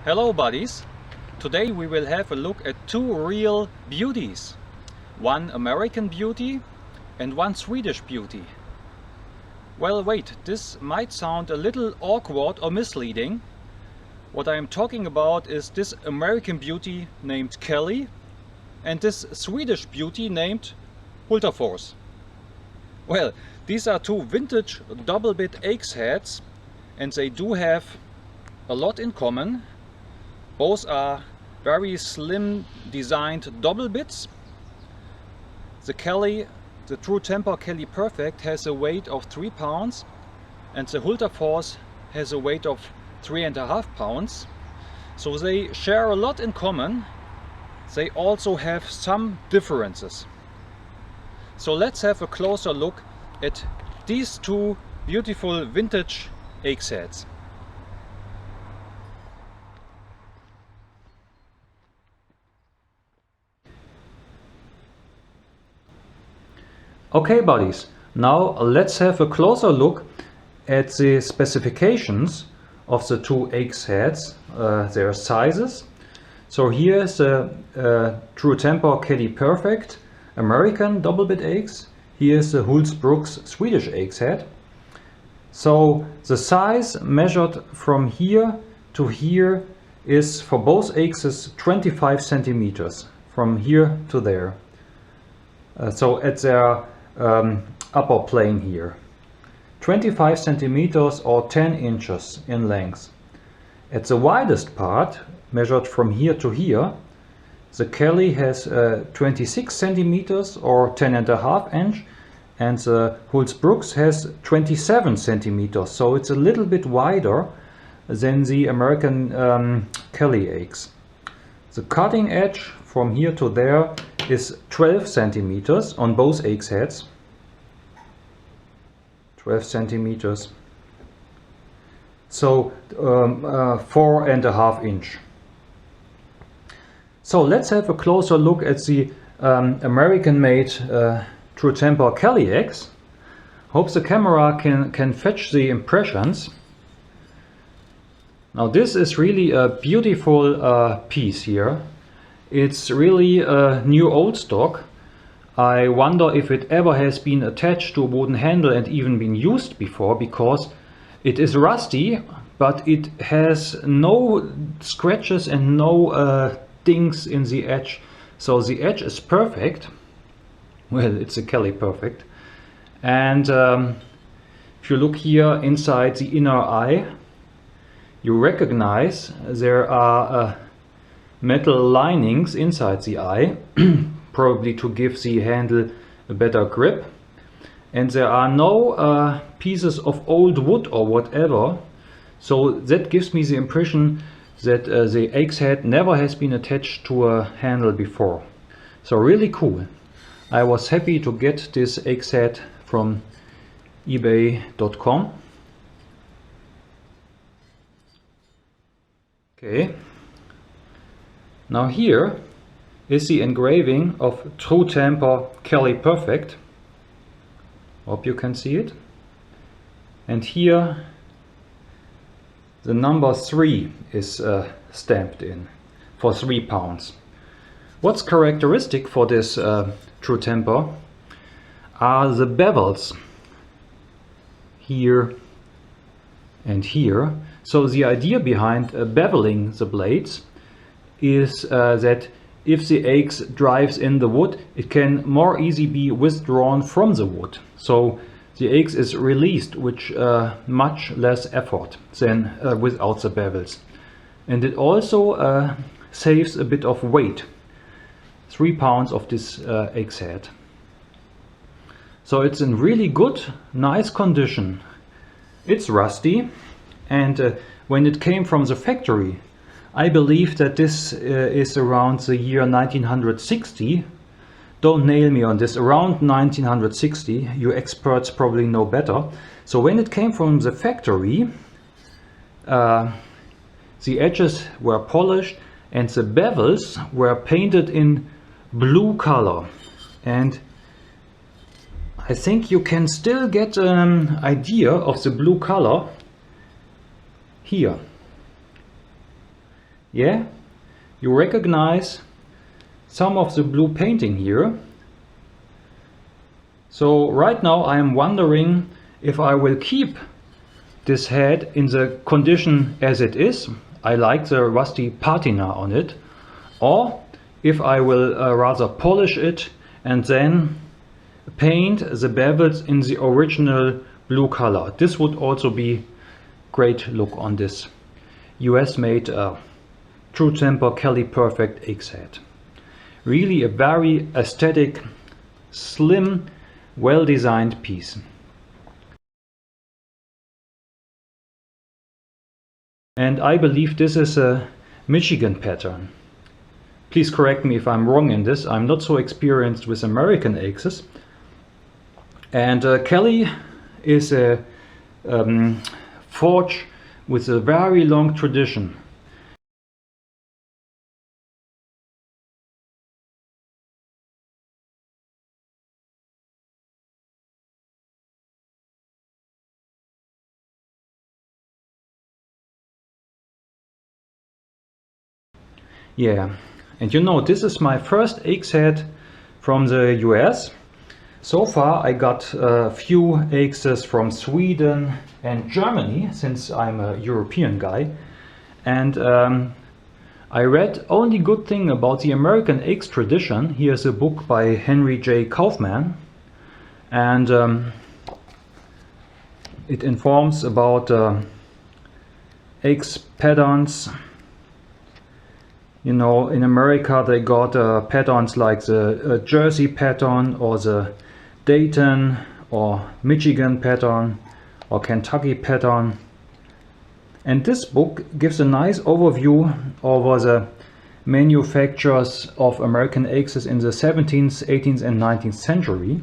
Hello buddies! Today we will have a look at two real beauties. One American beauty and one Swedish beauty. Well, wait, this might sound a little awkward or misleading. What I am talking about is this American beauty named Kelly and this Swedish beauty named Hults. Well, these are two vintage double-bit axe heads and they do have a lot in common. Both are very slim designed double bits. The Kelly, the True Temper Kelly Perfect, has a weight of 3 pounds and the Hults has a weight of 3.5 pounds. So they share a lot in common. They also have some differences. So let's have a closer look at these two beautiful vintage axe heads. Okay buddies, now let's have a closer look at the specifications of the two axe heads, their sizes. So here's the True Temper Kelly Perfect American double bit axe. Here's the HultsBruks Swedish axe head. So the size measured from here to here is for both axes 25 centimeters from here to there. So at their upper plane here, 25 centimeters or 10 inches in length. At the widest part, measured from here to here, the Kelly has 26 centimeters or 10.5 inch, and the HultsBruks has 27 centimeters, so it's a little bit wider than the American Kelly axe. The cutting edge from here to there is 12 centimeters on both axe heads. 12 centimeters. So 4.5 inch. So let's have a closer look at the American-made True Temper Kelly axe. Hope the camera can fetch the impressions. Now this is really a beautiful piece here. It's really a new old stock. I wonder if it ever has been attached to a wooden handle and even been used before, because it is rusty, but it has no scratches and no dings in the edge. So the edge is perfect. Well, it's a Kelly Perfect. And if you look here inside the inner eye, you recognize there are metal linings inside the eye, probably to give the handle a better grip. And there are no pieces of old wood or whatever, so that gives me the impression that the axe head never has been attached to a handle before. So really cool. I was happy to get this axe head from ebay.com. Okay. Now here is the engraving of True Temper Kelly Perfect. Hope you can see it. And here the number 3 is stamped in for 3 pounds. What's characteristic for this True Temper are the bevels here and here. So the idea behind beveling the blades is that if the axe drives in the wood, it can more easily be withdrawn from the wood. So the axe is released with much less effort than without the bevels. And it also saves a bit of weight. 3 pounds of this axe head. So it's in really good, nice condition. It's rusty, and when it came from the factory, I believe that this is around the year 1960. Don't nail me on this, around 1960. You experts probably know better. So when it came from the factory, the edges were polished and the bevels were painted in blue color. And I think you can still get an idea of the blue color here. Yeah, you recognize some of the blue painting here. So right now I am wondering if I will keep this head in the condition as it is. I like the rusty patina on it. Or if I will rather polish it and then paint the bevels in the original blue color. This would also be great look on this US made True Temper Kelly Perfect X head. Really a very aesthetic, slim, well designed piece. And I believe this is a Michigan pattern. Please correct me if I'm wrong in this. I'm not so experienced with American axes. And Kelly is a forge with a very long tradition. Yeah, and you know, this is my first axe head from the US. So far I got a few axes from Sweden and Germany, since I'm a European guy. And I read only good thing about the American axe tradition. Here's a book by Henry J. Kaufman. And it informs about axe patterns. You know, in America they got patterns like the Jersey pattern or the Dayton or Michigan pattern or Kentucky pattern. And this book gives a nice overview over the manufacturers of American axes in the 17th, 18th and 19th century.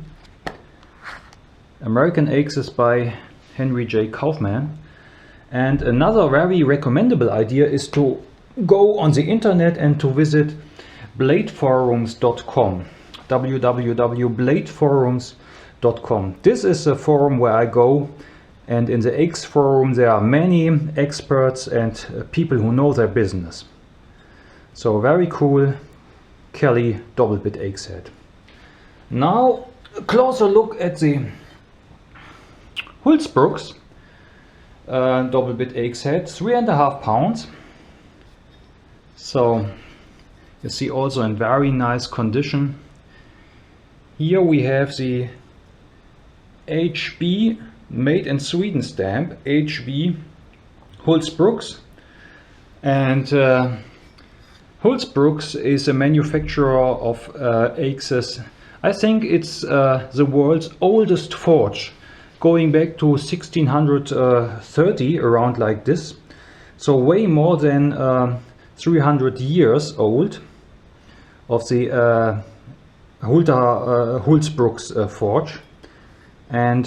American axes by Henry J. Kaufman. And another very recommendable idea is to go on the internet and to visit bladeforums.com, www.bladeforums.com. This is a forum where I go, and in the axe forum there are many experts and people who know their business. So very cool Kelly double bit axe head. Now a closer look at the HultsBruks double bit axe head, 3.5 pounds. So you see also in very nice condition. Here we have the HB made in Sweden stamp, HB HultsBruks. And HultsBruks is a manufacturer of axes. I think it's the world's oldest forge, going back to 1630, around like this. So way more than 300 years old of the HultsBruks forge. And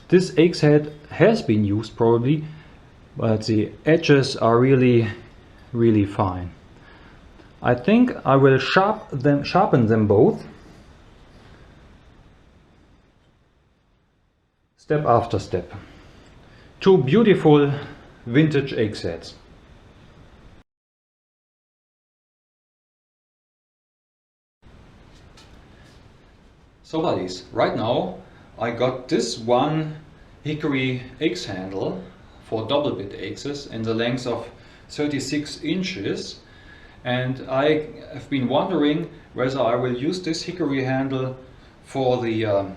this axe head has been used probably, but the edges are really fine. I think I will sharpen them both step after step. Two beautiful vintage axe heads. So buddies, right now I got this one hickory axe handle for double bit axes in the length of 36 inches, and I have been wondering whether I will use this hickory handle for the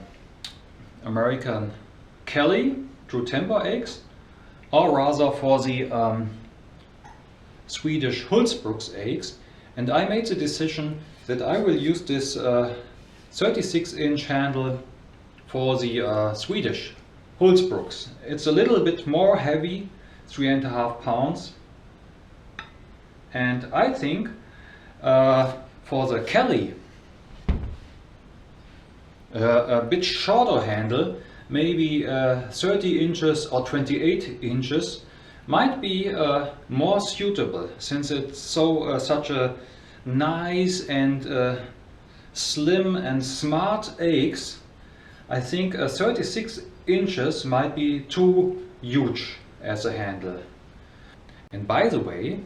American Kelly True Temper axe, or rather for the Swedish HultsBruks axe, and I made the decision that I will use this 36-inch handle for the Swedish HultsBruks. It's a little bit more heavy, 3.5 pounds, and I think for the Kelly a bit shorter handle, maybe 30 inches or 28 inches, might be more suitable, since it's such a nice and slim and smart axe. I think 36 inches might be too huge as a handle. And by the way,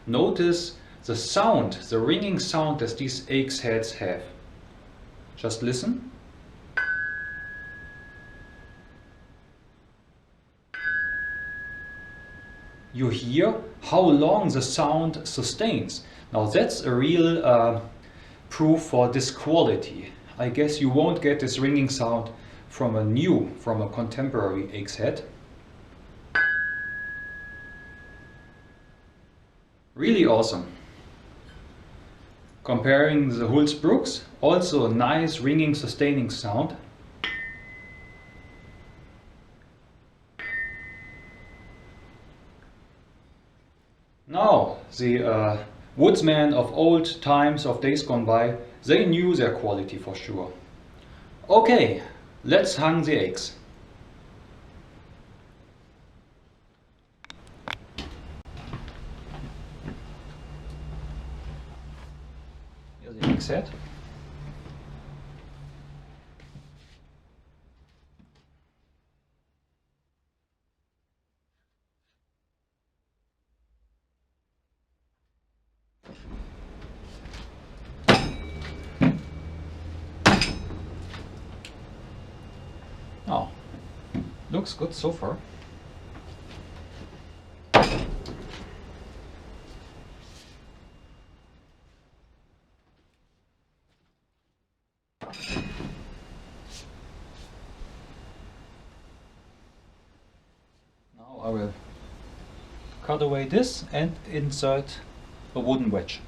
notice the sound, the ringing sound that these X heads have. Just listen. You hear how long the sound sustains. Now that's a real proof for this quality. I guess you won't get this ringing sound from a contemporary X head. Really awesome. Comparing the HultsBruks, also a nice ringing sustaining sound. Now, the woodsmen of old times, of days gone by, they knew their quality for sure. Okay, let's hang the eggs. Here's the egg set. Oh, looks good so far. Now I will cut away this and insert a wooden wedge.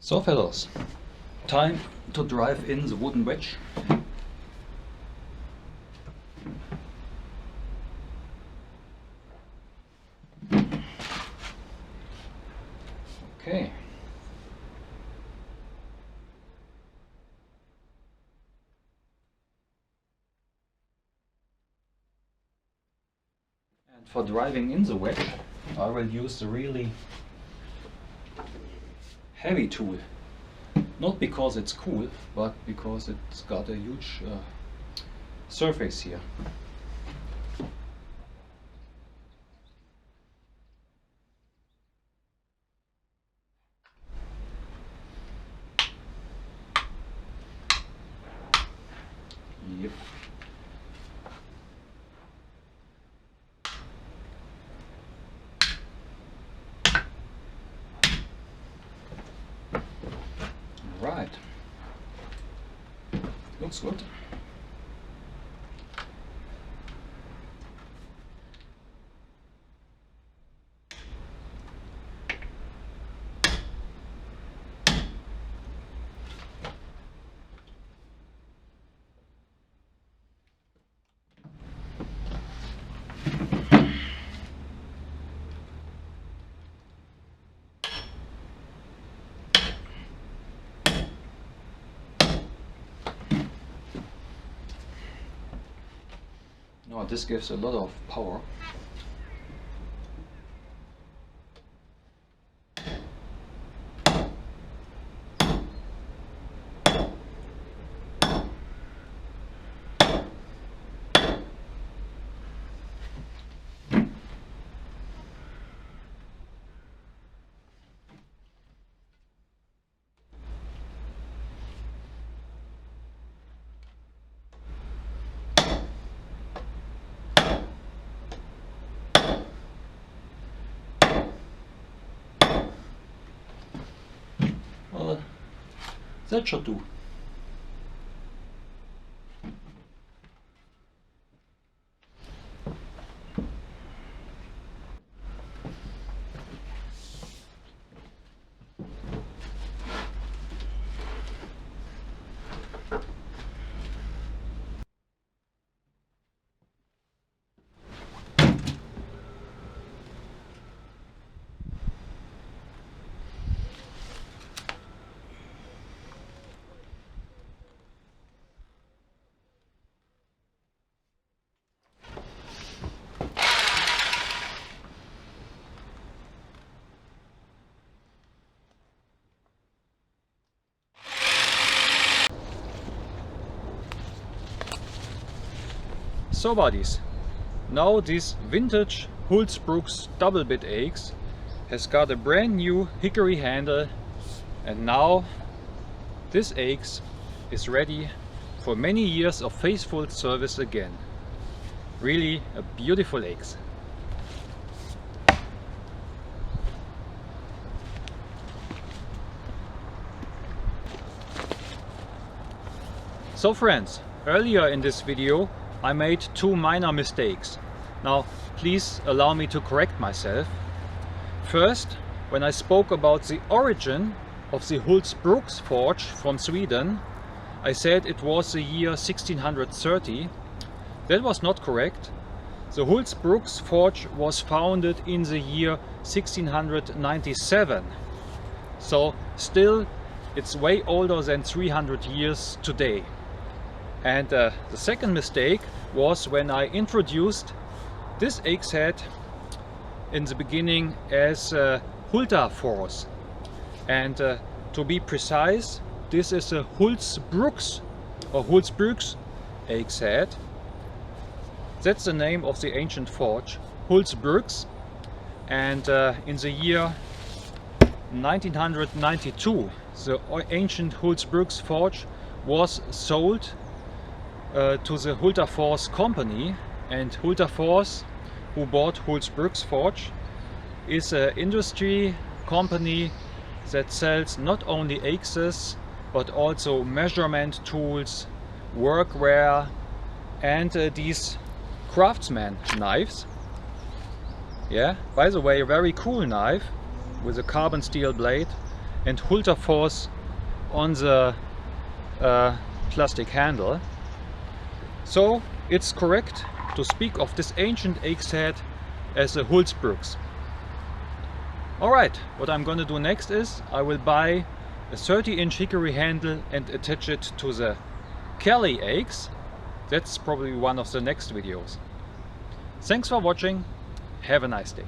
So fellows, time to drive in the wooden wedge. Okay. And for driving in the wedge, I will use the really heavy tool. Not because it's cool, but because it's got a huge surface here. Yep. Right. Looks good. No, this gives a lot of power. That should do. So buddies, now this vintage HultsBruks double bit axe has got a brand new hickory handle, and now this axe is ready for many years of faithful service again. Really a beautiful axe. So friends, earlier in this video I made two minor mistakes. Now please allow me to correct myself. First, when I spoke about the origin of the HultsBruks forge from Sweden, I said it was the year 1630. That was not correct. The HultsBruks forge was founded in the year 1697. So still it's way older than 300 years today. And the second mistake was when I introduced this axe head in the beginning as HultsBruks. And to be precise, this is a HultsBruks or HultsBruks axe head. That's the name of the ancient forge, HultsBruks. And in the year 1992, the ancient HultsBruks forge was sold to the Hultafors company, and Hultafors, who bought HultsBruks forge, is an industry company that sells not only axes but also measurement tools, workwear, and these craftsman knives. Yeah, by the way, a very cool knife with a carbon steel blade and Hultafors on the plastic handle. So it's correct to speak of this ancient axe head as a HultsBruks. Alright, what I'm gonna do next is I will buy a 30-inch hickory handle and attach it to the Kelly axe. That's probably one of the next videos. Thanks for watching. Have a nice day.